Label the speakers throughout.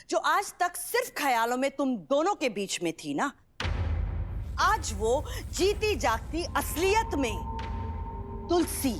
Speaker 1: जो आज तक सिर्फ ख्यालों में तुम दोनों के बीच में थी ना, आज वो जीती जागती असलियत में तुलसी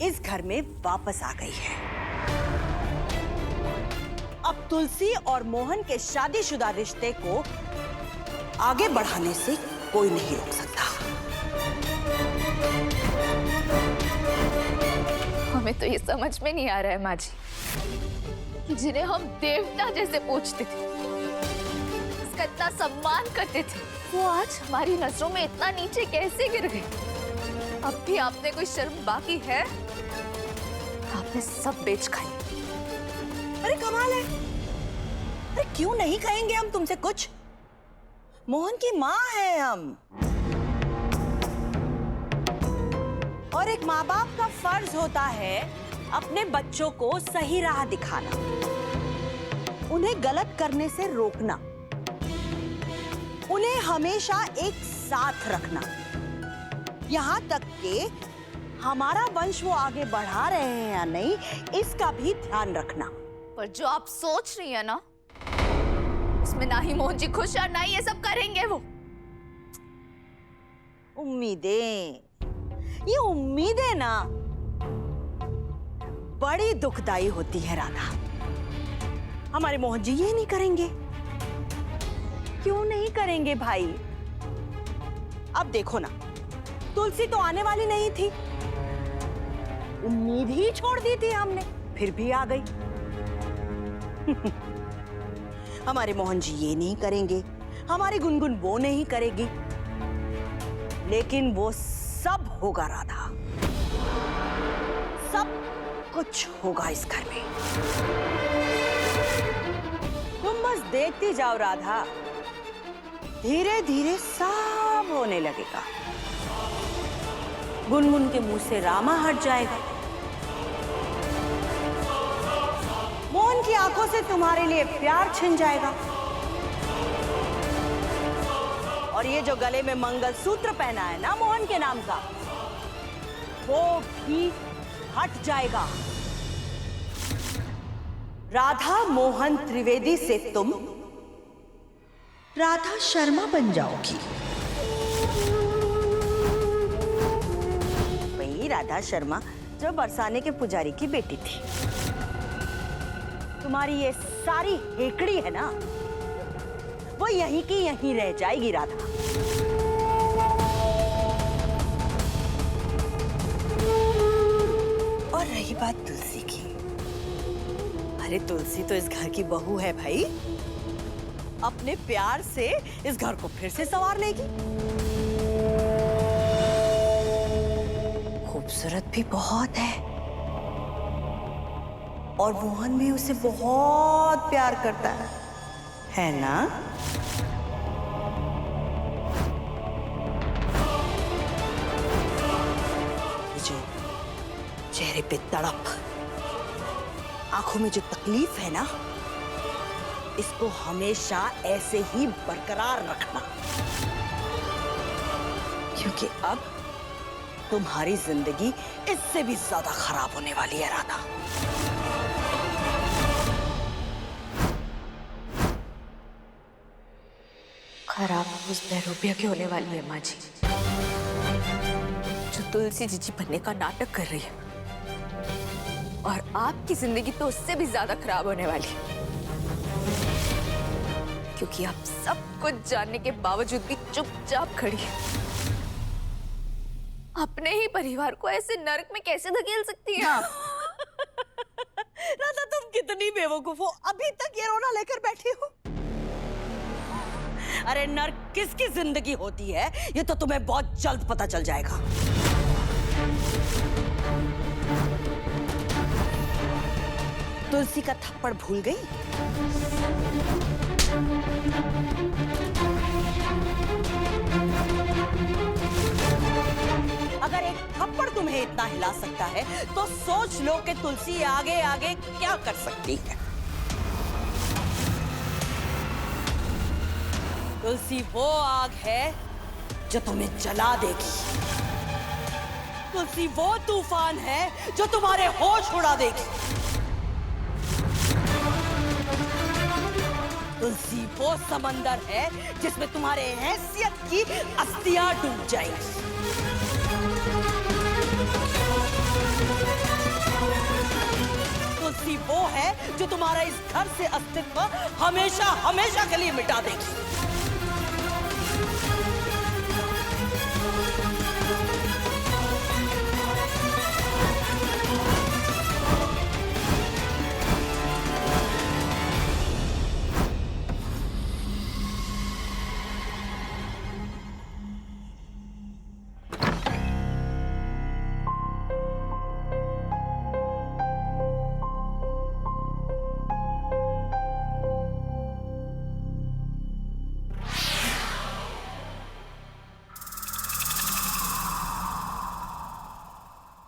Speaker 1: इस घर में वापस आ गई है। अब तुलसी और मोहन के शादीशुदा रिश्ते को आगे बढ़ाने से कोई नहीं रोक सकता।
Speaker 2: हमें तो ये समझ में नहीं आ रहा है माँ जी कि जिन्हें हम देवता जैसे पूछते थे, इसका इतना सम्मान करते थे, वो आज हमारी नजरों में इतना नीचे कैसे गिर गए। अब भी आपने कोई शर्म बाकी है? आपने सब बेच खाई।
Speaker 1: अरे कमाल है। अरे क्यों नहीं कहेंगे हम तुमसे कुछ? मोहन की माँ है हम, और एक माँ बाप का फर्ज होता है अपने बच्चों को सही राह दिखाना, उन्हें गलत करने से रोकना, उन्हें हमेशा एक साथ रखना, यहाँ तक कि हमारा वंश वो आगे बढ़ा रहे हैं या नहीं इसका भी ध्यान रखना।
Speaker 2: पर जो आप सोच रही है ना, उसमें ना ही मोहन जी खुश और ना ही ये सब करेंगे वो।
Speaker 1: उम्मीदें, ये उम्मीदें ना बड़ी दुखदाई होती है राधा। हमारे मोहन जी ये नहीं करेंगे। क्यों नहीं करेंगे भाई? अब देखो ना, तुलसी तो आने वाली नहीं थी, उम्मीद ही छोड़ दी थी हमने, फिर भी आ गई। हमारे मोहन जी ये नहीं करेंगे, हमारी गुनगुन वो नहीं करेगी, लेकिन वो सब होगा राधा, सब कुछ होगा इस घर में। तुम बस देखती जाओ राधा, धीरे धीरे सब होने लगेगा। गुनगुन के मुंह से रामा हट जाएगा, मोहन की आंखों से तुम्हारे लिए प्यार छिन जाएगा, और ये जो गले में मंगलसूत्र पहना है ना मोहन के नाम का, वो भी हट जाएगा। राधा मोहन त्रिवेदी से तुम राधा शर्मा बन जाओगी। वही राधा शर्मा जो बरसाने के पुजारी की बेटी थी। तुम्हारी ये सारी हेकड़ी है ना, वो यहीं की यहीं रह जाएगी राधा। और रही बात तुलसी की, अरे तुलसी तो इस घर की बहू है भाई, अपने प्यार से इस घर को फिर से संवार लेगी। खूबसूरत भी बहुत है, और मोहन भी उसे बहुत प्यार करता है ना? जो चेहरे पे तड़प, आंखों में जो तकलीफ है ना, इसको हमेशा ऐसे ही बरकरार रखना, क्योंकि अब तुम्हारी जिंदगी इससे भी ज्यादा खराब होने वाली है राधा।
Speaker 2: खराब उस बहरूपिया की होने वाली है माँ जी, जो तुलसी जीजी बनने का नाटक कर रही है, और आपकी जिंदगी तो उससे भी ज्यादा खराब होने वाली है, क्योंकि आप सब कुछ जानने के बावजूद भी चुपचाप खड़ी है। अपने ही परिवार को ऐसे नरक में कैसे धकेल सकती हैं आप?
Speaker 1: राधा तुम कितनी बेवकूफ हो, अभी तक ये रोना लेकर बैठी हो। अरे नर्क किसकी जिंदगी होती है ये तो तुम्हें बहुत जल्द पता चल जाएगा। तुलसी का थप्पड़ भूल गई? अगर एक थप्पड़ तुम्हें इतना हिला सकता है तो सोच लो कि तुलसी आगे आगे क्या कर सकती है। तुलसी वो आग है जो तुम्हें जला देगी। तुलसी वो तूफान है जो तुम्हारे होश उड़ा देगी। तुलसी वो समंदर है जिसमें तुम्हारे हैसियत की अस्थियां डूब जाएगी। तुलसी वो है जो तुम्हारा इस घर से अस्तित्व हमेशा हमेशा के लिए मिटा देगी।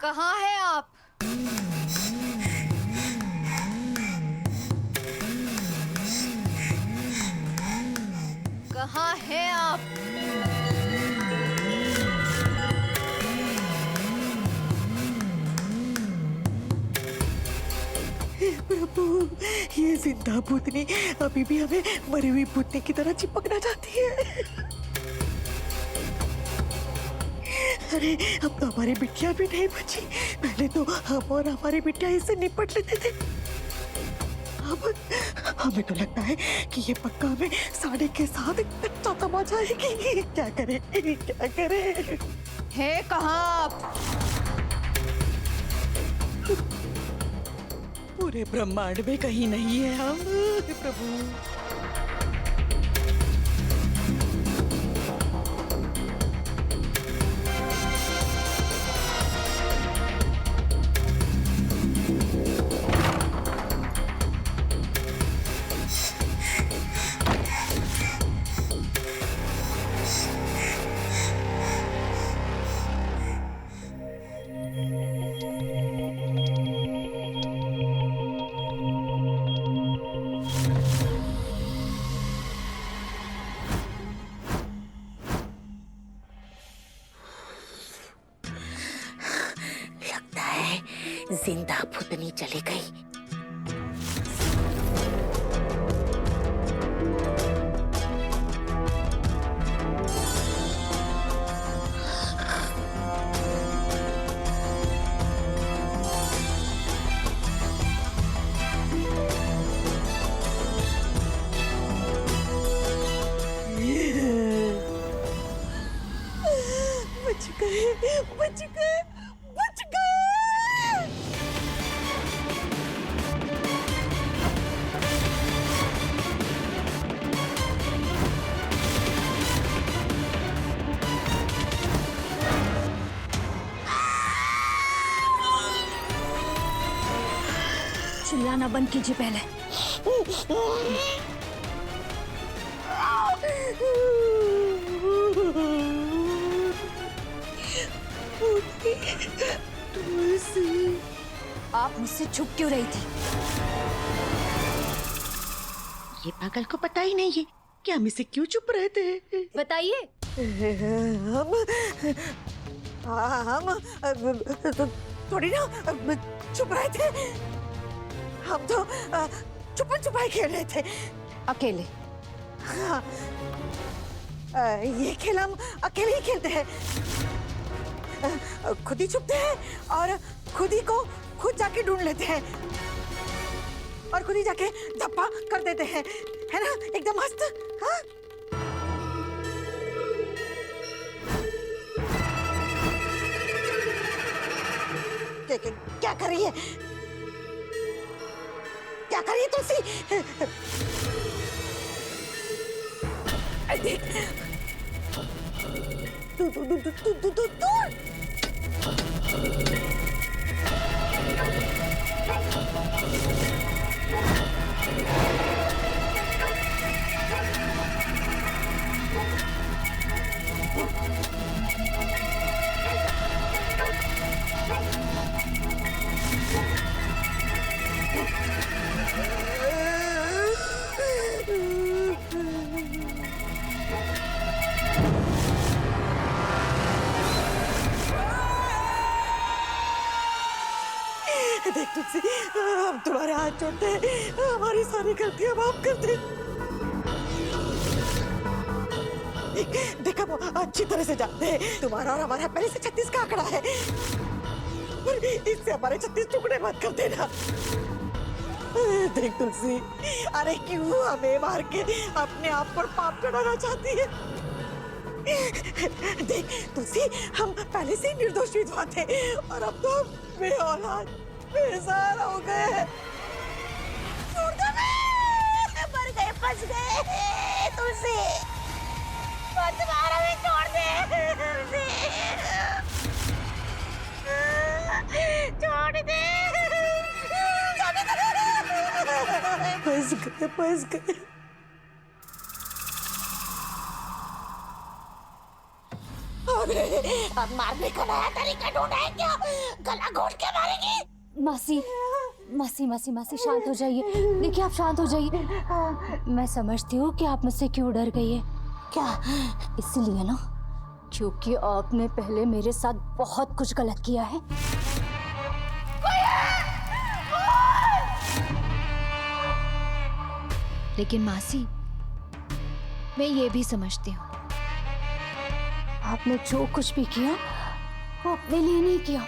Speaker 2: कहाँ है आप? कहाँ है आप?
Speaker 1: प्रभु, ये जिंदा भूतनी अभी भी हमें मरी हुई भूतनी की तरह चिपकना चाहती है। अरे अब तो हमारी बिटिया भी नहीं बची। पहले तो हम और हमारी बिटिया इससे निपट लेते थे। अब हमें तो लगता है कि ये पक्का हमें साड़े के साथ कच्चा तमा जाएगी। क्या करें, क्या करें?
Speaker 2: है कहाँ आप?
Speaker 1: पूरे ब्रह्मांड में कहीं नहीं है हम। प्रभु, जिंदा भूतनी चली गई। बच गए, बच गए, बच गए।
Speaker 2: चिल्लाना बंद कीजिए पहले। आप मुझसे छुप क्यों रही थी?
Speaker 1: ये पागल को पता ही नहीं है कि हम इसे क्यों चुप रहे थे।
Speaker 2: बताइए।
Speaker 1: हम थोड़ी ना चुप रहे थे। हम तो छुपन छुपाई खेल रहे थे
Speaker 2: अकेले।
Speaker 1: हाँ, ये खेल हम अकेले ही खेलते हैं। खुद ही छुपते हैं और खुद ही को खुद जाके ढूंढ लेते हैं और खुद ही जाके धप्पा कर देते हैं, है ना? एकदम मस्त। हाँ? क्या कर रही है? क्या कर रही है तुलसी? देख, दूर। देख तुलसी, हम तुम्हारे हाथ जोड़ते हैं, हमारी सारी गलतियां माफ कर दे।
Speaker 3: देखा वो अच्छी तरह से जानते हैं तुम्हारा और हमारा पहले से 36 का आंकड़ा है और इससे हमारे 36 टुकड़े मत कर देना। देख तुलसी, अरे क्यों हमें मार के अपने आप पर पाप चढ़ाना चाहती है? देख तुलसी, हम पहले से ही निर्दोष विधवा थे और अब तो हम बेऔलाद बेसहारा हो गए। छोड़ दो, मर गए, फंस गए। तुलसी मत मार, हमें छोड़ दे। छोड़ दे, फंस गए। अरे अब मारने का नया तरीका ढूंढा है क्या? गला घोट के मारेंगे?
Speaker 2: मासी मासी मासी मासी शांत हो जाइए। देखिए आप शांत हो जाइए। मैं समझती हूँ कि आप मुझसे क्यों डर गई है।
Speaker 3: क्या?
Speaker 2: इसलिए ना क्योंकि आपने पहले मेरे साथ बहुत कुछ गलत किया है। लेकिन मासी, मैं ये भी समझती हूँ आपने जो कुछ भी किया वो अपने लिए नहीं किया,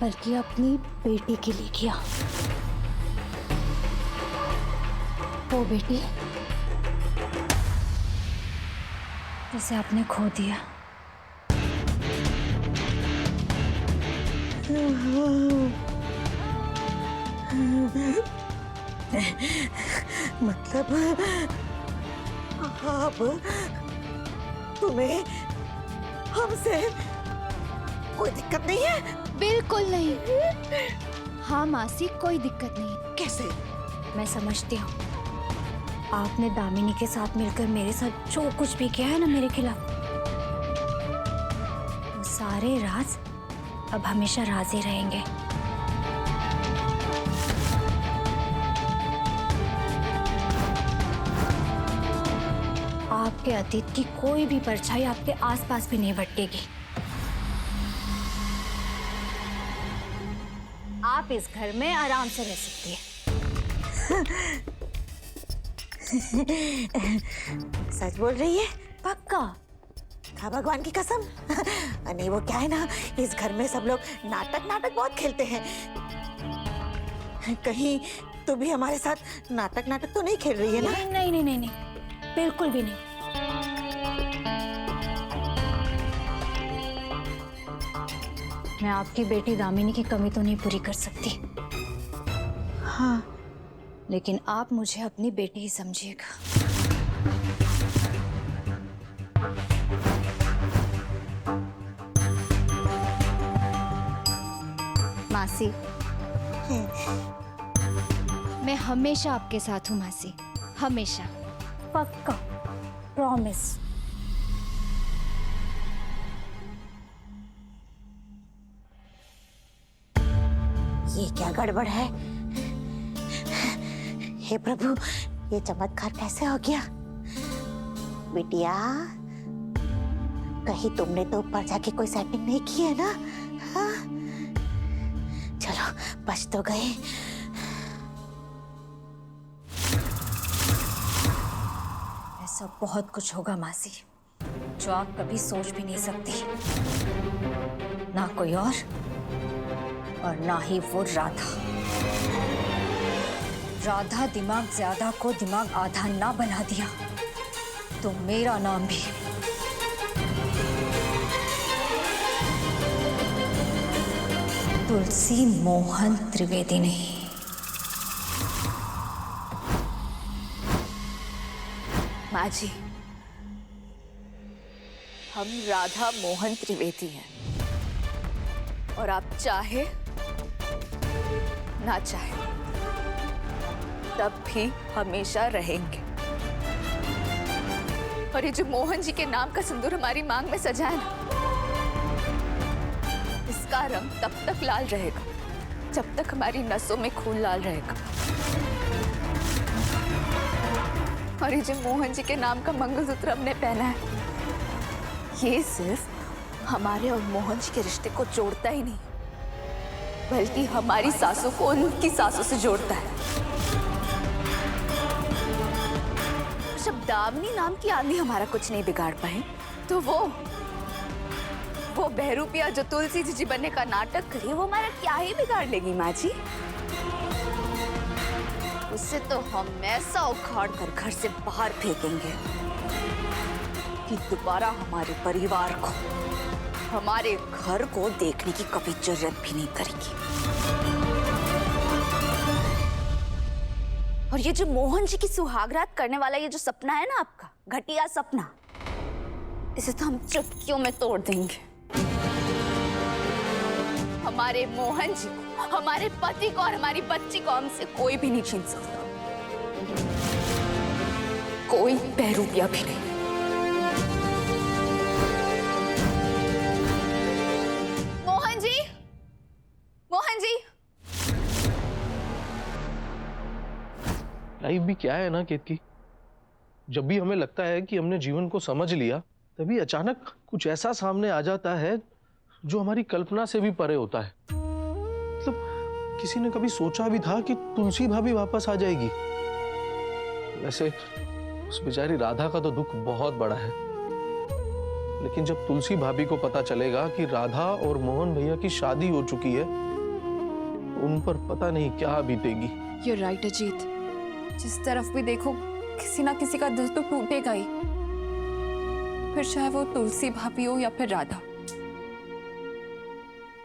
Speaker 2: बल्कि अपनी बेटी के लिए किया। वो बेटी जिसे आपने खो दिया।
Speaker 3: मतलब अब तुम्हें हमसे कोई दिक्कत नहीं है?
Speaker 2: बिल्कुल नहीं। हाँ मासी, कोई दिक्कत नहीं।
Speaker 3: कैसे?
Speaker 2: मैं समझती हूँ आपने दामिनी के साथ मिलकर मेरे साथ जो कुछ भी किया है ना मेरे खिलाफ, वो सारे राज अब हमेशा राज ही रहेंगे। आपके अतीत की कोई भी परछाई आपके आसपास भी नहीं भटकेगी। आप इस घर में आराम से रह सकती हैं।
Speaker 3: सच बोल रही है?
Speaker 2: पक्का।
Speaker 3: हाँ, भगवान की कसम। नहीं वो क्या है ना, इस घर में सब लोग नाटक बहुत खेलते हैं। कहीं तू भी हमारे साथ नाटक तो नहीं खेल रही है ना?
Speaker 2: नहीं नहीं नहीं नहीं, बिल्कुल भी नहीं। मैं आपकी बेटी दामिनी की कमी तो नहीं पूरी कर सकती।
Speaker 3: हाँ,
Speaker 2: लेकिन आप मुझे अपनी बेटी ही समझिएगा। मासी, मैं हमेशा आपके साथ हूँ मासी, हमेशा।
Speaker 3: पक्का, प्रॉमिस। ये क्या गड़बड़ है? हे प्रभु, ये चमत्कार कैसे हो गया? बिटिया, कहीं तुमने तो ऊपर जाके कोई सेटिंग नहीं की है ना? हाँ? चलो, बच तो गए।
Speaker 2: ऐसा बहुत कुछ होगा मासी जो आप कभी सोच भी नहीं सकती। ना कोई और ना ही वो राधा। राधा दिमाग ज्यादा को दिमाग आधा ना बना दिया तो मेरा नाम भी तुलसी मोहन त्रिवेदी नहीं।
Speaker 4: माँ जी, हम राधा मोहन त्रिवेदी हैं और आप चाहे ना चाहे तब भी हमेशा रहेंगे। और ये जो मोहन जी के नाम का सिंदूर हमारी मांग में सजा है ना, इसका रंग तब तक लाल रहेगा जब तक हमारी नसों में खून लाल रहेगा। और ये जो मोहन जी के नाम का मंगलसूत्र हमने पहना है, ये सिर्फ हमारे और मोहन जी के रिश्ते को जोड़ता ही नहीं, बल्कि हमारी सासों को उनकी सासों से जोड़ता है। जब दामिनी नाम की आंधी हमारा कुछ नहीं बिगाड़ पाए, तो वो बहरूपिया जो तुलसी जीजी बनने का नाटक करी, वो हमारा क्या ही बिगाड़ लेगी माँ जी। उससे तो हम ऐसा उखाड़ कर घर से बाहर फेंकेंगे कि दोबारा हमारे परिवार को, हमारे घर को देखने की कभी जरूरत भी नहीं करेगी। और ये जो मोहन जी की सुहागरात करने वाला ये जो सपना है ना आपका, घटिया सपना, इसे तो हम चुटकियों में तोड़ देंगे। हमारे मोहन जी को, हमारे पति को और हमारी बच्ची को हमसे कोई भी नहीं छीन सकता, कोई बहरूपिया भी नहीं। मोहन जी, मोहन जी।
Speaker 5: लाइफ भी क्या है ना केतकी, जब भी हमें लगता है कि हमने जीवन को समझ लिया, तभी अचानक कुछ ऐसा सामने आ जाता है जो हमारी कल्पना से भी परे होता है। मतलब किसी ने कभी सोचा भी था कि तुलसी भाभी वापस आ जाएगी? वैसे उस बेचारी राधा का तो दुख बहुत बड़ा है, लेकिन जब तुलसी भाभी को पता चलेगा कि राधा और मोहन भैया की शादी हो चुकी है, तो उन पर पता नहीं क्या बीतेगी।
Speaker 4: You're right, Ajit. जिस तरफ भी देखो किसी ना किसी का दिल तो टूटेगा ही, फिर चाहे वो तुलसी भाभी हो या फिर राधा।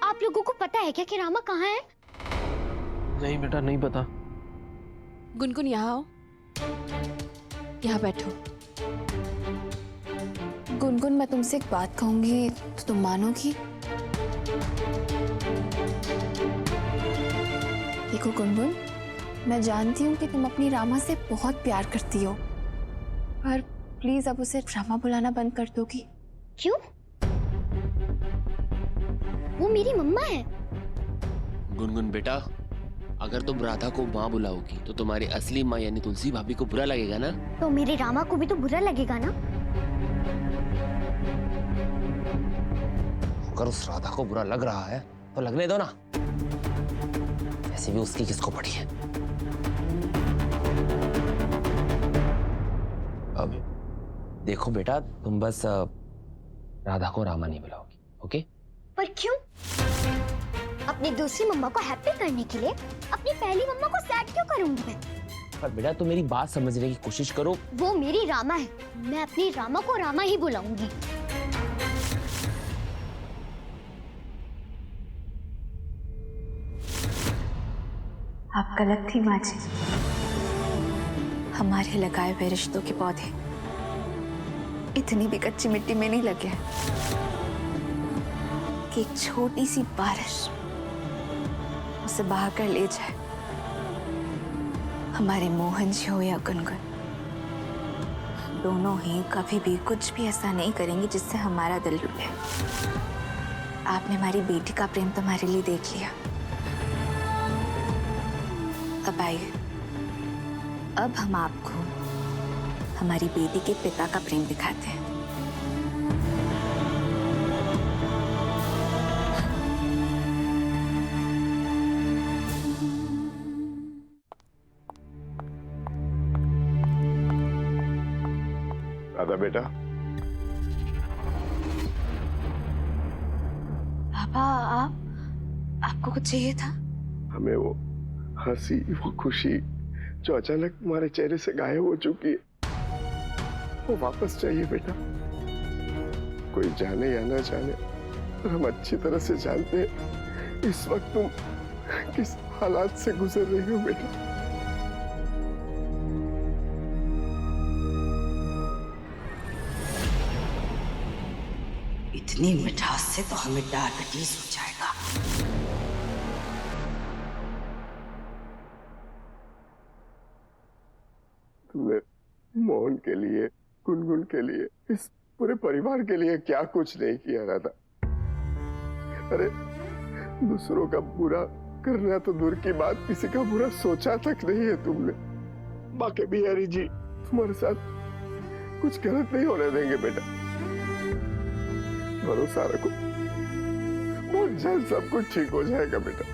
Speaker 6: आप लोगों को पता है क्या कि रामा कहाँ है?
Speaker 5: नहीं बेटा, नहीं पता।
Speaker 4: गुनगुन यहाँ आओ, यहाँ बैठो। गुनगुन, मैं तुमसे एक बात कहूंगी तो तुम मानोगी? देखो गुनगुन, मैं जानती हूँ कि तुम अपनी रामा से बहुत प्यार करती हो, पर प्लीज अब उसे रामा बुलाना बंद कर दोगी?
Speaker 6: क्यों? वो मेरी मम्मा है।
Speaker 7: गुनगुन बेटा, अगर तुम राधा को माँ बुलाओगी तो तुम्हारी असली माँ यानी तुलसी भाभी को बुरा लगेगा ना?
Speaker 6: तो मेरे रामा को भी तो बुरा लगेगा ना?
Speaker 7: अगर उस राधा को बुरा लग रहा है तो लगने दो ना, वैसे भी उसकी किसको पड़ी है। अब देखो बेटा, तुम बस राधा को रामा नहीं बुलाओगी, ओके?
Speaker 6: पर क्यों? अपनी दूसरी मम्मा को हैप्पी करने के लिए अपनी पहली मम्मा को सैड क्यों करूंगी मैं?
Speaker 7: पर बेटा तुम मेरी बात समझने की कोशिश करो।
Speaker 6: वो मेरी रामा है, मैं अपनी रामा को रामा ही बुलाऊंगी।
Speaker 4: आप गलत थी माँ जी। हमारे लगाए हुए रिश्तों के पौधे इतनी भी कच्ची मिट्टी में नहीं लगे कि एक छोटी सी बारिश उसे बहा कर ले जाए। हमारे मोहन जी हो या गुनगुन, दोनों ही कभी भी कुछ भी ऐसा नहीं करेंगे जिससे हमारा दिल टूटे। आपने हमारी बेटी का प्रेम तो हमारे लिए देख लिया, अब आइए, अब हम आपको हमारी बेटी के पिता का प्रेम दिखाते हैं।
Speaker 8: राधा बेटा।
Speaker 4: पापा, आपको कुछ चाहिए था?
Speaker 8: हमें वो हंसी, वो खुशी जो अचानक तुम्हारे चेहरे से गायब हो चुकी है, वो वापस चाहिए बेटा। कोई जाने या ना जाने, और हम अच्छी तरह से जानते हैं इस वक्त तुम किस हालात से गुजर रही हो बेटा।
Speaker 3: इतनी मिठास से तो हमें डायबिटीज हो जाएगा।
Speaker 8: तुमने मोहन के लिए, गुनगुन के लिए, इस पूरे परिवार के लिए क्या कुछ नहीं किया राधा। अरे दूसरों का बुरा करना तो दूर की बात, किसी का बुरा सोचा तक नहीं है तुमने। बाकी बिहारी जी तुम्हारे साथ कुछ गलत नहीं होने देंगे बेटा, भरोसा रखो, बहुत जल्द सब कुछ ठीक हो जाएगा बेटा।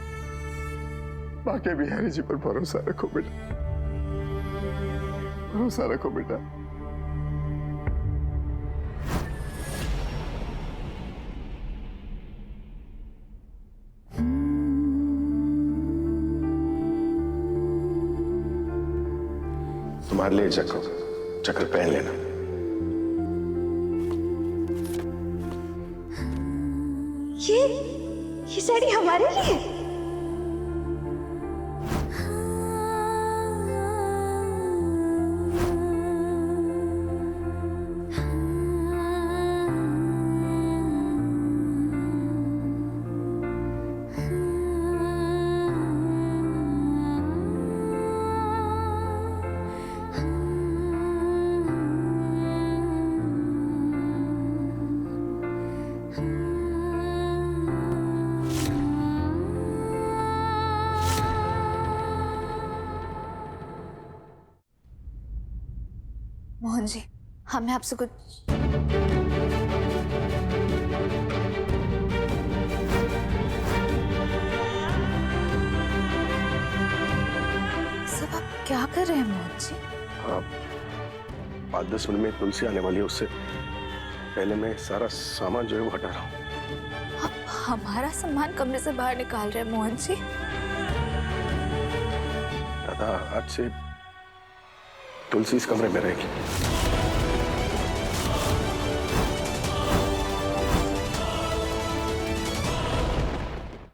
Speaker 8: बाकी बिहारी जी पर भरोसा रखो बेटा, भरोसा रखो बेटा। तुम्हारे लिए चक्कर पहन लेना।
Speaker 1: ये साड़ी हमारे लिए?
Speaker 4: मोहन जी, हमें आपसे कुछ सब आप क्या कर रहे हैं मोहन जी?
Speaker 8: हाँ, 5-10 मिनट में तुलसी आने वाली है, उससे पहले मैं सारा सामान जो है वो हटा रहा हूँ।
Speaker 4: आप हमारा सामान कमरे से बाहर निकाल रहे हैं मोहन जी?
Speaker 8: दादा, आज से तुलसी इस कमरे में रहेगी।